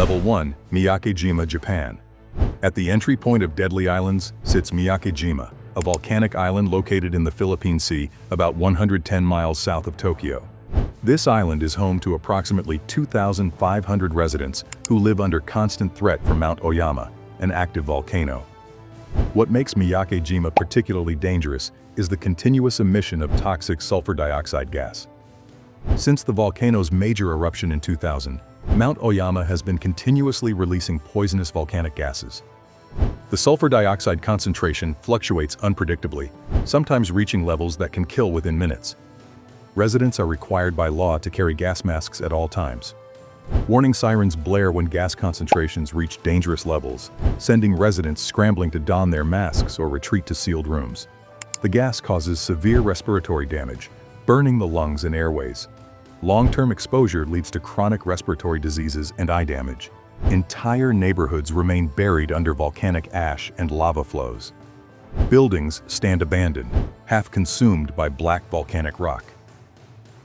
Level 1, Miyakejima, Japan. At the entry point of Deadly Islands sits Miyakejima, a volcanic island located in the Philippine Sea about 110 miles south of Tokyo. This island is home to approximately 2,500 residents who live under constant threat from Mount Oyama, an active volcano. What makes Miyakejima particularly dangerous is the continuous emission of toxic sulfur dioxide gas. Since the volcano's major eruption in 2000, Mount Oyama has been continuously releasing poisonous volcanic gases. The sulfur dioxide concentration fluctuates unpredictably, sometimes reaching levels that can kill within minutes. Residents are required by law to carry gas masks at all times. Warning sirens blare when gas concentrations reach dangerous levels, sending residents scrambling to don their masks or retreat to sealed rooms. The gas causes severe respiratory damage, burning the lungs and airways. Long-term exposure leads to chronic respiratory diseases and eye damage. Entire neighborhoods remain buried under volcanic ash and lava flows. Buildings stand abandoned, half consumed by black volcanic rock.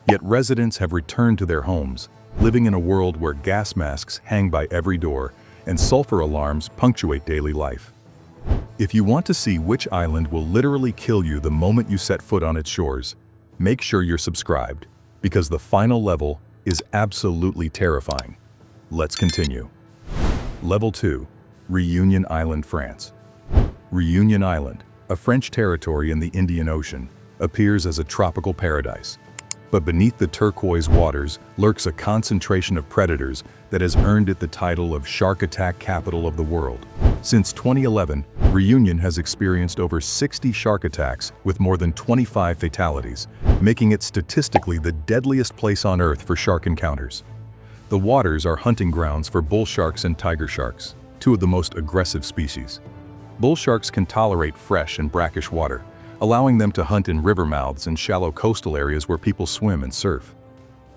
Yet residents have returned to their homes, living in a world where gas masks hang by every door and sulfur alarms punctuate daily life. If you want to see which island will literally kill you the moment you set foot on its shores, make sure you're subscribed, because the final level is absolutely terrifying. Let's continue. Level 2, Réunion Island, France. Réunion Island, a French territory in the Indian Ocean, appears as a tropical paradise. But beneath the turquoise waters lurks a concentration of predators that has earned it the title of shark attack capital of the world. Since 2011, Réunion has experienced over 60 shark attacks with more than 25 fatalities, making it statistically the deadliest place on Earth for shark encounters. The waters are hunting grounds for bull sharks and tiger sharks, two of the most aggressive species. Bull sharks can tolerate fresh and brackish water, allowing them to hunt in river mouths and shallow coastal areas where people swim and surf.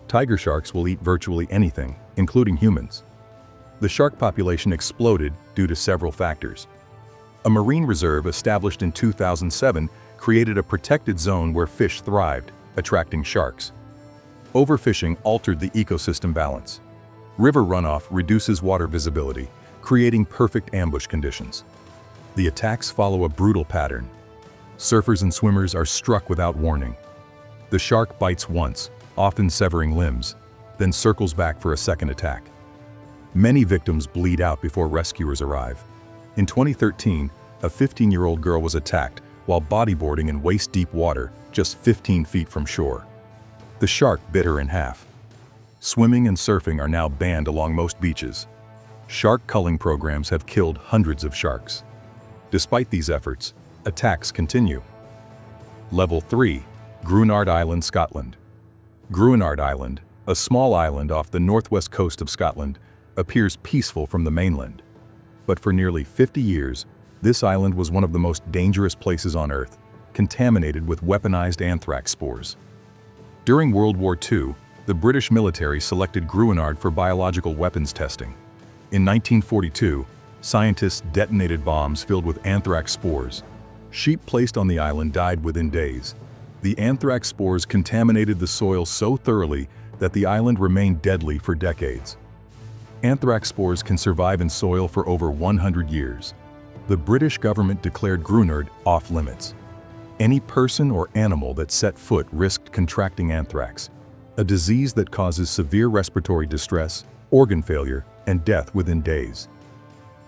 Tiger sharks will eat virtually anything, including humans. The shark population exploded due to several factors. A marine reserve established in 2007 created a protected zone where fish thrived, attracting sharks. Overfishing altered the ecosystem balance. River runoff reduces water visibility, creating perfect ambush conditions. The attacks follow a brutal pattern. Surfers and swimmers are struck without warning. The shark bites once, often severing limbs, then circles back for a second attack. Many victims bleed out before rescuers arrive. In 2013, a 15-year-old girl was attacked while bodyboarding in waist-deep water just 15 feet from shore. The shark bit her in half. Swimming and surfing are now banned along most beaches. Shark culling programs have killed hundreds of sharks. Despite these efforts, attacks continue. Level 3, Gruinard Island, Scotland. Gruinard Island, a small island off the northwest coast of Scotland, appears peaceful from the mainland. But for nearly 50 years, this island was one of the most dangerous places on Earth, contaminated with weaponized anthrax spores. During World War II, the British military selected Gruinard for biological weapons testing. In 1942, scientists detonated bombs filled with anthrax spores. Sheep placed on the island died within days. The anthrax spores contaminated the soil so thoroughly that the island remained deadly for decades. Anthrax spores can survive in soil for over 100 years. The British government declared Gruinard off-limits. Any person or animal that set foot risked contracting anthrax, a disease that causes severe respiratory distress, organ failure, and death within days.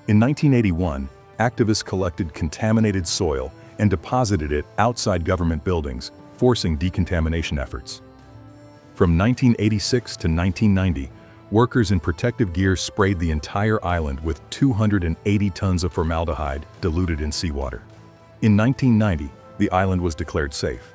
In 1981, activists collected contaminated soil and deposited it outside government buildings, forcing decontamination efforts. From 1986 to 1990, workers in protective gear sprayed the entire island with 280 tons of formaldehyde diluted in seawater. In 1990, the island was declared safe.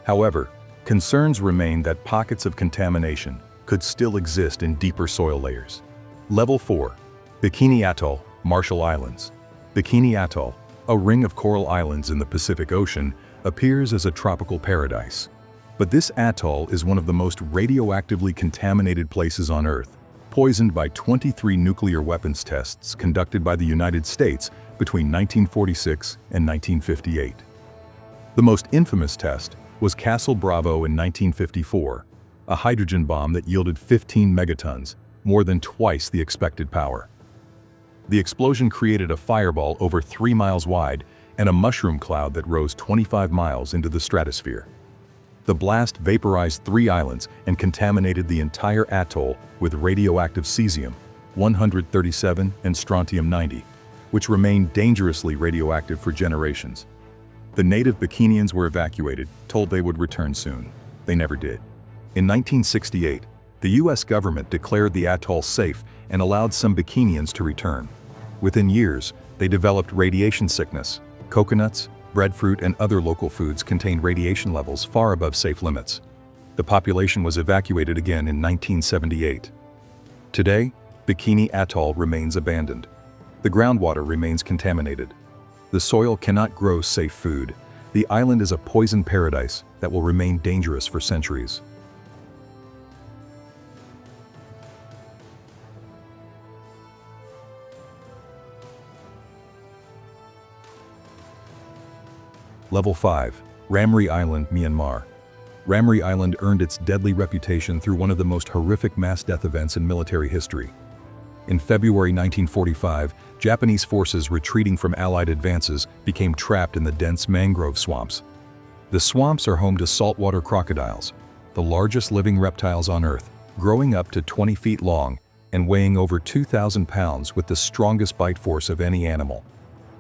However, concerns remain that pockets of contamination could still exist in deeper soil layers. Level 4, Bikini Atoll, Marshall Islands. Bikini Atoll, a ring of coral islands in the Pacific Ocean, appears as a tropical paradise. But this atoll is one of the most radioactively contaminated places on Earth, poisoned by 23 nuclear weapons tests conducted by the United States between 1946 and 1958. The most infamous test was Castle Bravo in 1954, a hydrogen bomb that yielded 15 megatons, more than twice the expected power. The explosion created a fireball over 3 miles wide and a mushroom cloud that rose 25 miles into the stratosphere. The blast vaporized 3 islands and contaminated the entire atoll with radioactive cesium-137 and strontium-90, which remained dangerously radioactive for generations. The native Bikinians were evacuated, told they would return soon. They never did. In 1968, the US government declared the atoll safe and allowed some Bikinians to return. Within years, they developed radiation sickness. Coconuts, breadfruit, and other local foods contained radiation levels far above safe limits. The population was evacuated again in 1978. Today, Bikini Atoll remains abandoned. The groundwater remains contaminated. The soil cannot grow safe food. The island is a poison paradise that will remain dangerous for centuries. Level 5. Ramri Island, Myanmar. Ramri Island earned its deadly reputation through one of the most horrific mass death events in military history. In February 1945, Japanese forces retreating from Allied advances became trapped in the dense mangrove swamps. The swamps are home to saltwater crocodiles, the largest living reptiles on Earth, growing up to 20 feet long and weighing over 2,000 pounds with the strongest bite force of any animal.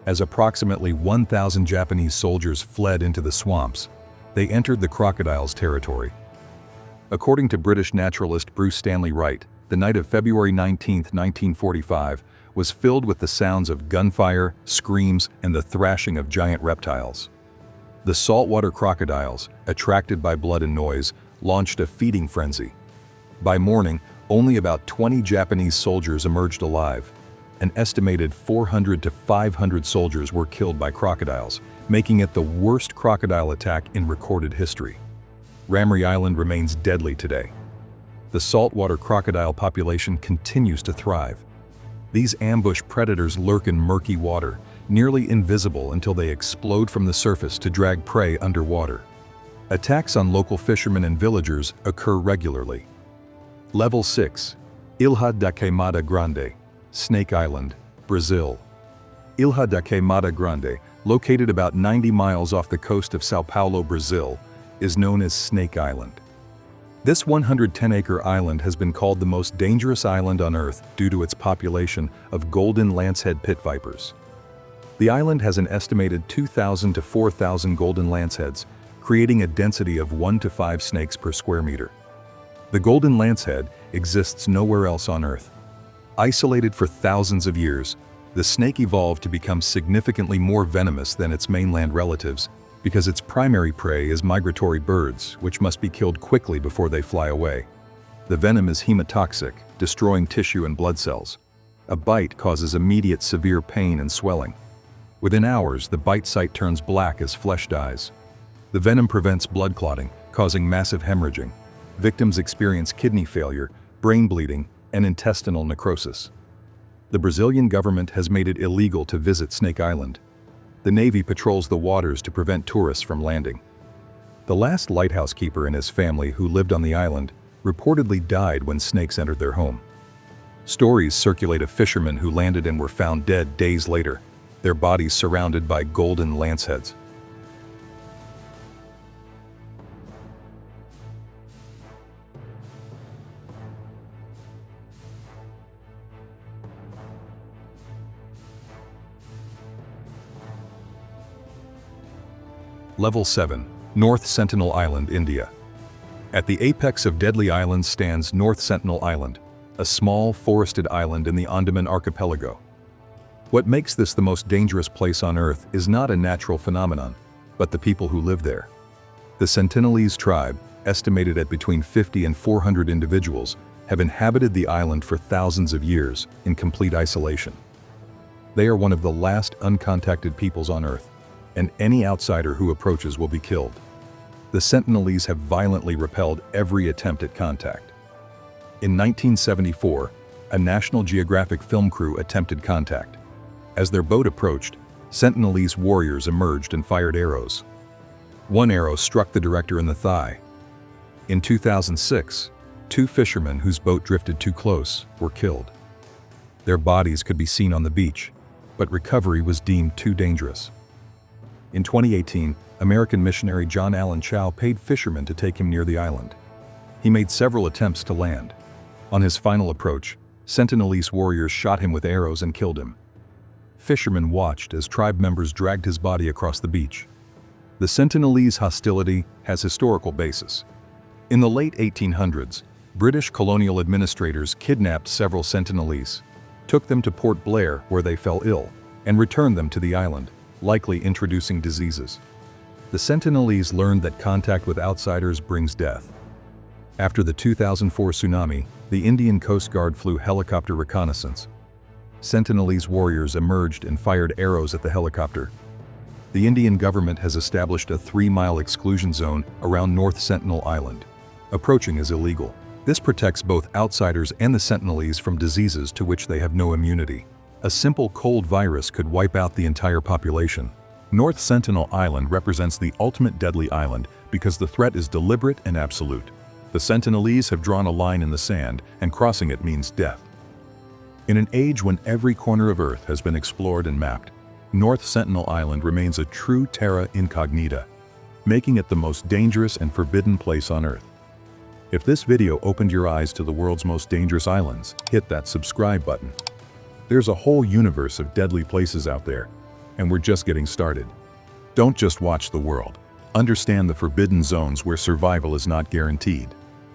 As approximately 1,000 Japanese soldiers fled into the swamps, they entered the crocodiles' territory. According to British naturalist Bruce Stanley Wright, the night of February 19, 1945, was filled with the sounds of gunfire, screams, and the thrashing of giant reptiles. The saltwater crocodiles, attracted by blood and noise, launched a feeding frenzy. By morning, only about 20 Japanese soldiers emerged alive. An estimated 400 to 500 soldiers were killed by crocodiles, making it the worst crocodile attack in recorded history. Ramri Island remains deadly today. The saltwater crocodile population continues to thrive. These ambush predators lurk in murky water, nearly invisible until they explode from the surface to drag prey underwater. Attacks on local fishermen and villagers occur regularly. Level 6. Ilha da Queimada Grande, Snake Island, Brazil. Ilha da Queimada Grande, located about 90 miles off the coast of São Paulo, Brazil, is known as Snake Island. This 110-acre island has been called the most dangerous island on Earth due to its population of golden lancehead pit vipers. The island has an estimated 2,000 to 4,000 golden lanceheads, creating a density of 1 to 5 snakes per square meter. The golden lancehead exists nowhere else on Earth. Isolated for thousands of years, the snake evolved to become significantly more venomous than its mainland relatives because its primary prey is migratory birds, which must be killed quickly before they fly away. The venom is hemotoxic, destroying tissue and blood cells. A bite causes immediate severe pain and swelling. Within hours, the bite site turns black as flesh dies. The venom prevents blood clotting, causing massive hemorrhaging. Victims experience kidney failure, brain bleeding, and intestinal necrosis. The Brazilian government has made it illegal to visit Snake Island. The Navy patrols the waters to prevent tourists from landing. The last lighthouse keeper and his family who lived on the island reportedly died when snakes entered their home. Stories circulate of fishermen who landed and were found dead days later, their bodies surrounded by golden lanceheads. Level 7. North Sentinel Island, India. At the apex of Deadly Islands stands North Sentinel Island, a small, forested island in the Andaman Archipelago. What makes this the most dangerous place on Earth is not a natural phenomenon, but the people who live there. The Sentinelese tribe, estimated at between 50 and 400 individuals, have inhabited the island for thousands of years in complete isolation. They are one of the last uncontacted peoples on Earth, and any outsider who approaches will be killed. The Sentinelese have violently repelled every attempt at contact. In 1974, a National Geographic film crew attempted contact. As their boat approached, Sentinelese warriors emerged and fired arrows. One arrow struck the director in the thigh. In 2006, 2 fishermen whose boat drifted too close were killed. Their bodies could be seen on the beach, but recovery was deemed too dangerous. In 2018, American missionary John Allen Chau paid fishermen to take him near the island. He made several attempts to land. On his final approach, Sentinelese warriors shot him with arrows and killed him. Fishermen watched as tribe members dragged his body across the beach. The Sentinelese hostility has historical basis. In the late 1800s, British colonial administrators kidnapped several Sentinelese, took them to Port Blair where they fell ill, and returned them to the island, likely introducing diseases. The Sentinelese learned that contact with outsiders brings death. After the 2004 tsunami, the Indian Coast Guard flew helicopter reconnaissance. Sentinelese warriors emerged and fired arrows at the helicopter. The Indian government has established a 3-mile exclusion zone around North Sentinel Island. Approaching is illegal. This protects both outsiders and the Sentinelese from diseases to which they have no immunity. A simple cold virus could wipe out the entire population. North Sentinel Island represents the ultimate deadly island because the threat is deliberate and absolute. The Sentinelese have drawn a line in the sand, and crossing it means death. In an age when every corner of Earth has been explored and mapped, North Sentinel Island remains a true terra incognita, making it the most dangerous and forbidden place on Earth. If this video opened your eyes to the world's most dangerous islands, hit that subscribe button. There's a whole universe of deadly places out there, and we're just getting started. Don't just watch the world. Understand the forbidden zones where survival is not guaranteed.